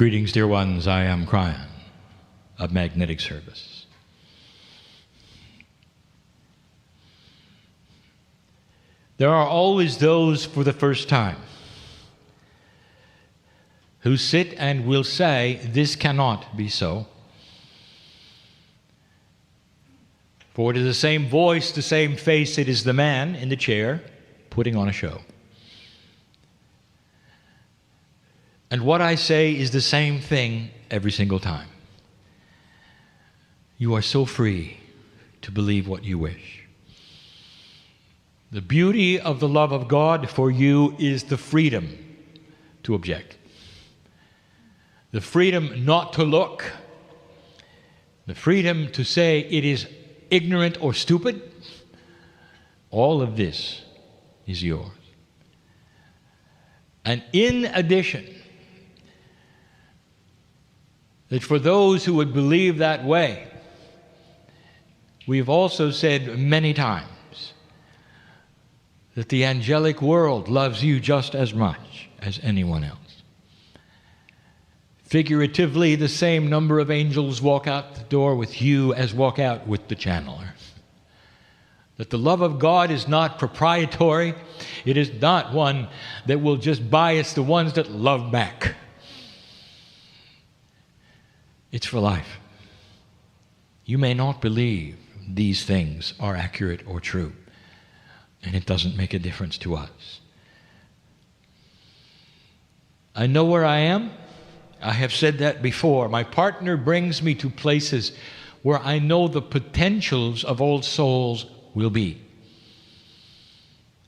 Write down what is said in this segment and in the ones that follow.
Greetings, dear ones. I am Kryon of Magnetic Service. There are always those for the first time who sit and will say, this cannot be so. For it is the same voice, the same face, it is the man in the chair putting on a show. And what I say is the same thing every single time. You are so free to believe what you wish. The beauty of the love of God for you is the freedom to object. The freedom not to look. The freedom to say it is ignorant or stupid. All of this is yours. And in addition, that for those who would believe that way, we've also said many times that the angelic world loves you just as much as anyone else. Figuratively, the same number of angels walk out the door with you as walk out with the channeler. That the love of God is not proprietary. It is not one that will just bias the ones that love back. It's for life. You may not believe these things are accurate or true, and it doesn't make a difference to us. I know where I am. I have said that before. My partner brings me to places where I know the potentials of old souls will be.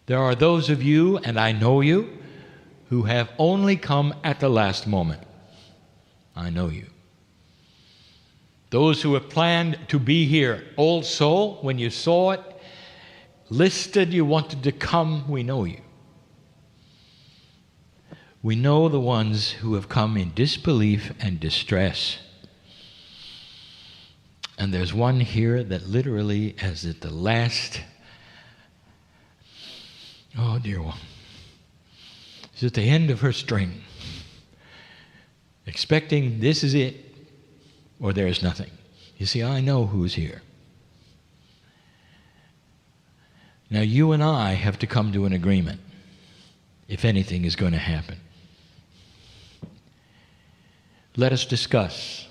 There are those of you, and I know you, who have only come at the last moment. I know you. Those who have planned to be here, old soul, when you saw it, listed you wanted to come, we know you. We know the ones who have come in disbelief and distress. And there's one here that literally is at the last, oh dear one, is at the end of her string, expecting this is it, or there is nothing. You see, I know who's here. Now, you and I have to come to an agreement if anything is going to happen. Let us discuss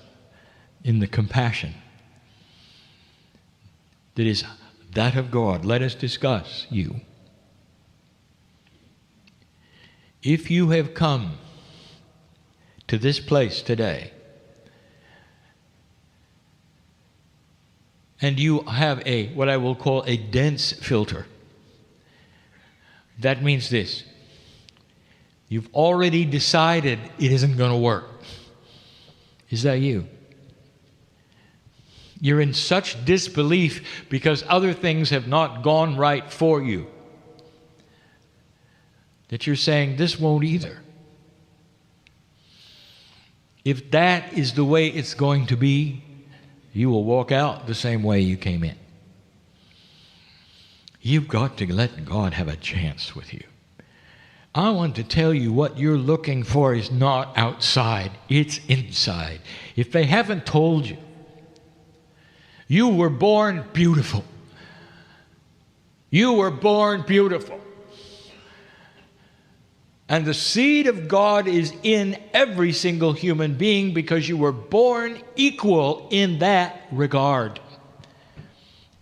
in the compassion that is that of God. Let us discuss you. If you have come to this place today and you have what I will call a dense filter, that means this. You've already decided it isn't going to work. Is that you? You're in such disbelief because other things have not gone right for you that you're saying, this won't either. If that is the way it's going to be, you will walk out the same way you came in. You've got to let God have a chance with you. I want to tell you what you're looking for is not outside, it's inside. If they haven't told you, you were born beautiful. You were born beautiful. And the seed of God is in every single human being because you were born equal in that regard.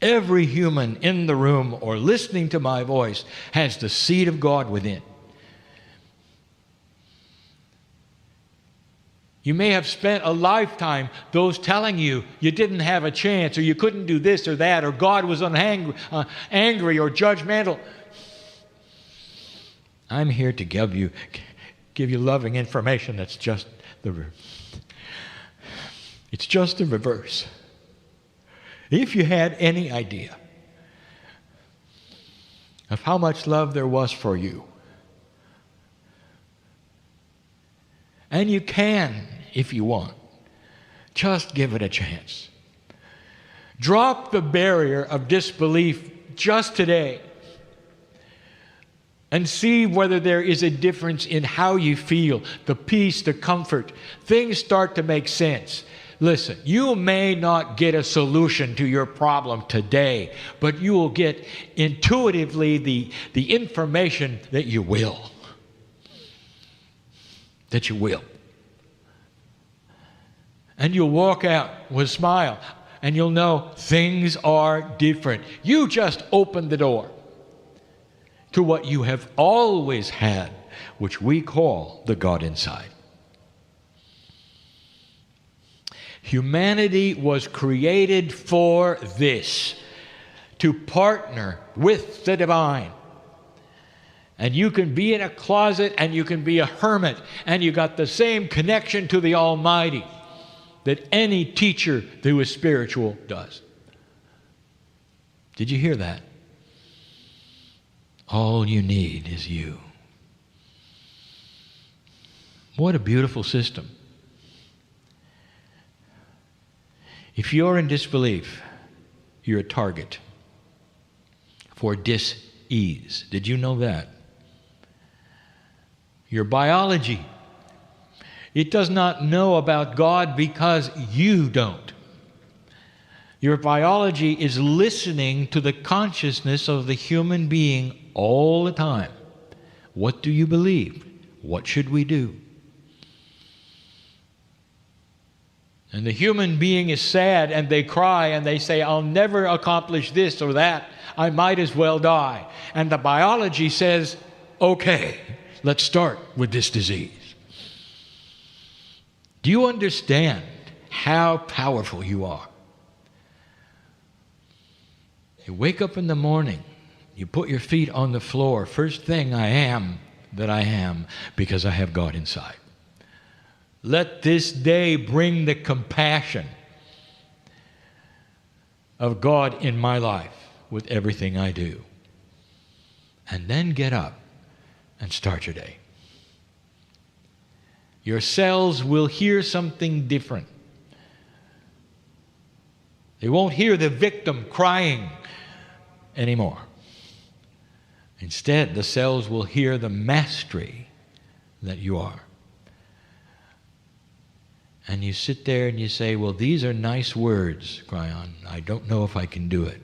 Every human in the room or listening to my voice has the seed of God within. You may have spent a lifetime, those telling you you didn't have a chance, or you couldn't do this or that, or God was angry or judgmental. I'm here to give you loving information that's just it's just the reverse. If you had any idea of how much love there was for you, and you can, if you want, just give it a chance. Drop the barrier of disbelief just today. and see whether there is a difference in how you feel, the peace, the comfort. Things start to make sense. Listen, you may not get a solution to your problem today, but you will get intuitively the information that you will. That you will. And you'll walk out with a smile, and you'll know things are different. You just opened the door to what you have always had, which we call the God inside. Humanity was created for this, to partner with the divine. And you can be in a closet and you can be a hermit, and you got the same connection to the Almighty that any teacher who is spiritual does. Did you hear that? All you need is you. What a beautiful system. If you're in disbelief, you're a target for dis-ease. Did you know that? Your biology, it does not know about God because you don't. Your biology is listening to the consciousness of the human being all the time. What do you believe? What should we do? And the human being is sad, and they cry and they say, I'll never accomplish this or that. I might as well die. And the biology says, okay, let's start with this disease. Do you understand how powerful you are? You wake up in the morning, you put your feet on the floor. First thing, I am that I am because I have God inside. Let this day bring the compassion of God in my life with everything I do. And then get up and start your day. Your cells will hear something different. They won't hear the victim crying anymore. Instead, the cells will hear the mastery that you are. And you sit there and you say, well, these are nice words, Kryon. I don't know if I can do it.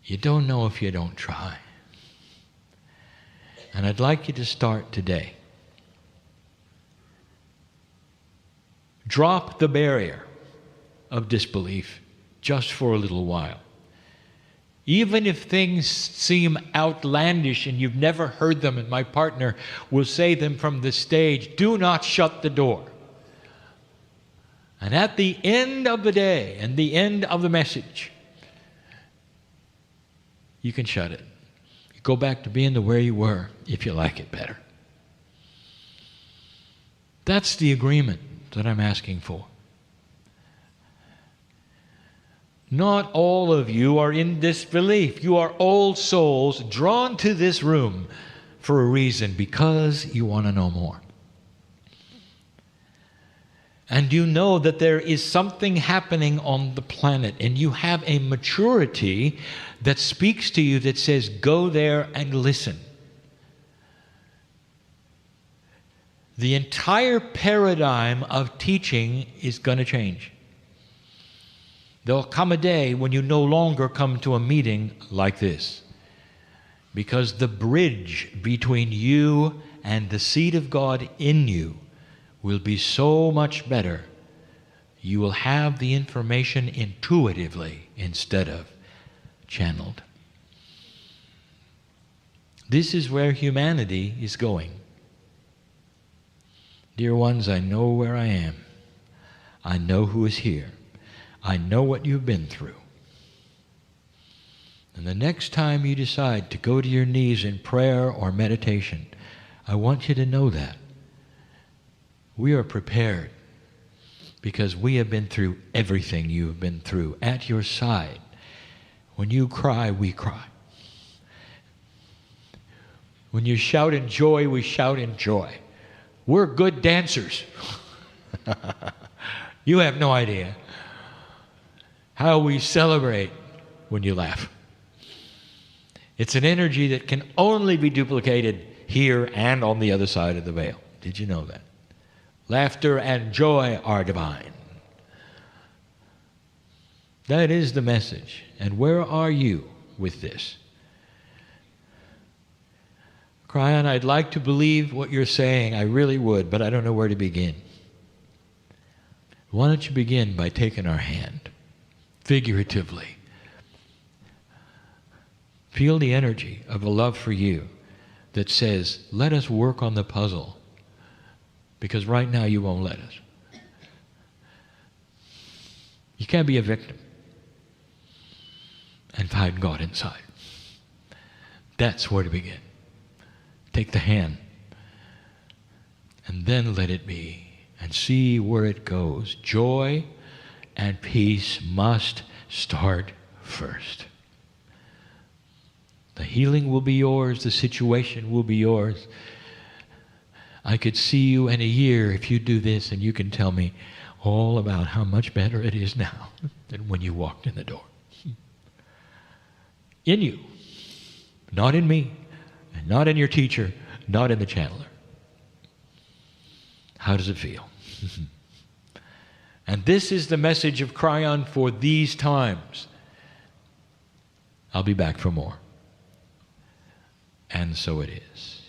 You don't know if you don't try. And I'd like you to start today. Drop the barrier of disbelief just for a little while. Even if things seem outlandish and you've never heard them, and my partner will say them from the stage, do not shut the door. And at the end of the day and the end of the message, you can shut it. You go back to being the way you were if you like it better. That's the agreement that I'm asking for. Not all of you are in disbelief. You are old souls drawn to this room for a reason, because you want to know more. And you know that there is something happening on the planet, and you have a maturity that speaks to you that says, go there and listen. The entire paradigm of teaching is going to change. There'll come a day when you no longer come to a meeting like this, because the bridge between you and the seed of God in you will be so much better. You will have the information intuitively instead of channeled. This is where humanity is going. Dear ones, I know where I am. I know who is here. I know what you've been through. And the next time you decide to go to your knees in prayer or meditation, I want you to know that we are prepared, because we have been through everything you have been through at your side. When you cry, we cry. When you shout in joy, we shout in joy. We're good dancers. You have no idea how we celebrate when you laugh. It's an energy that can only be duplicated here and on the other side of the veil. Did you know that? Laughter and joy are divine. That is the message. And where are you with this? Kryon, I'd like to believe what you're saying. I really would, but I don't know where to begin. Why don't you begin by taking our hand, figuratively. Feel the energy of a love for you that says, let us work on the puzzle, because right now you won't let us. You can't be a victim and find God inside. That's where to begin. Take the hand and then let it be and see where it goes. Joy and peace must start first. The healing will be yours. The situation will be yours. I could see you in a year if you do this, and you can tell me all about how much better it is now than when you walked in the door. In you, not in me, and not in your teacher, not in the channeler. How does it feel? And this is the message of Kryon for these times. I'll be back for more. And so it is.